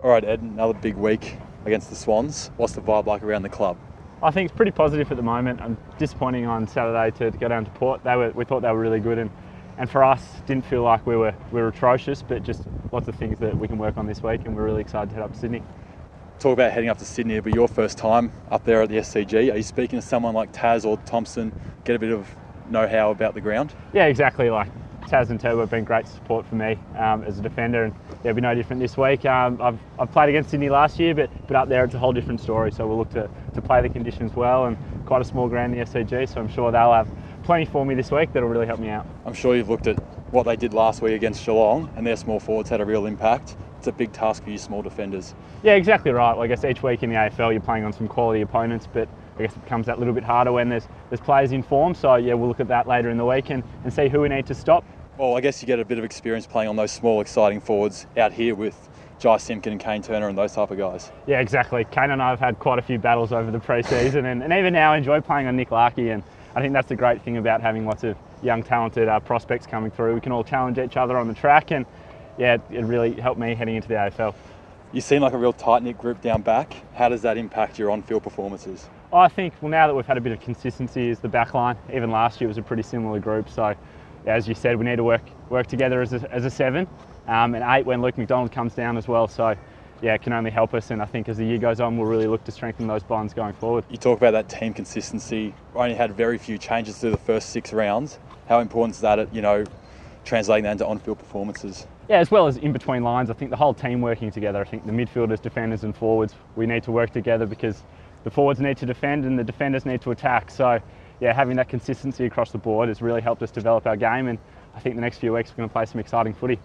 All right, Ed, another big week against the Swans. What's the vibe like around the club? I think it's pretty positive at the moment. I'm disappointing on Saturday to go down to Port. We thought they were really good, and for us, didn't feel like we were atrocious, but just lots of things that we can work on this week, and we're really excited to head up to Sydney. Talk about heading up to Sydney, but your first time up there at the SCG. Are you speaking to someone like Taz or Thompson, get a bit of know-how about the ground? Yeah, exactly. Like Taz and Turbo have been great support for me as a defender, and it'll be no different this week. I've played against Sydney last year, but up there it's a whole different story. So we'll look to play the conditions well, and quite a small ground, the SCG. So I'm sure they'll have plenty for me this week that'll really help me out. I'm sure you've looked at what they did last week against Geelong, and their small forwards had a real impact. It's a big task for you small defenders. Yeah, exactly right. Well, I guess each week in the AFL you're playing on some quality opponents, but I guess it becomes that little bit harder when there's players in form. So yeah, we'll look at that later in the week and see who we need to stop. Well, I guess you get a bit of experience playing on those small, exciting forwards out here with Jai Simpkin and Kane Turner and those type of guys. Yeah, exactly. Kane and I have had quite a few battles over the pre-season, and even now I enjoy playing on Nick Larkey, and I think that's the great thing about having lots of young, talented prospects coming through. We can all challenge each other on the track, and yeah, it really helped me heading into the AFL. You seem like a real tight-knit group down back. How does that impact your on-field performances? I think, well, now that we've had a bit of consistency is the back line. Even last year was a pretty similar group, so yeah, as you said, we need to work together as a 7 and 8 when Luke McDonald comes down as well. So yeah, it can only help us, and I think as the year goes on, we'll really look to strengthen those bonds going forward. You talk about that team consistency. We only had very few changes through the first 6 rounds. How important is that at, translating that into on-field performances? Yeah, as well as in between lines, I think the whole team working together. I think the midfielders, defenders and forwards, we need to work together because the forwards need to defend and the defenders need to attack. So yeah, having that consistency across the board has really helped us develop our game, and I think the next few weeks we're going to play some exciting footy.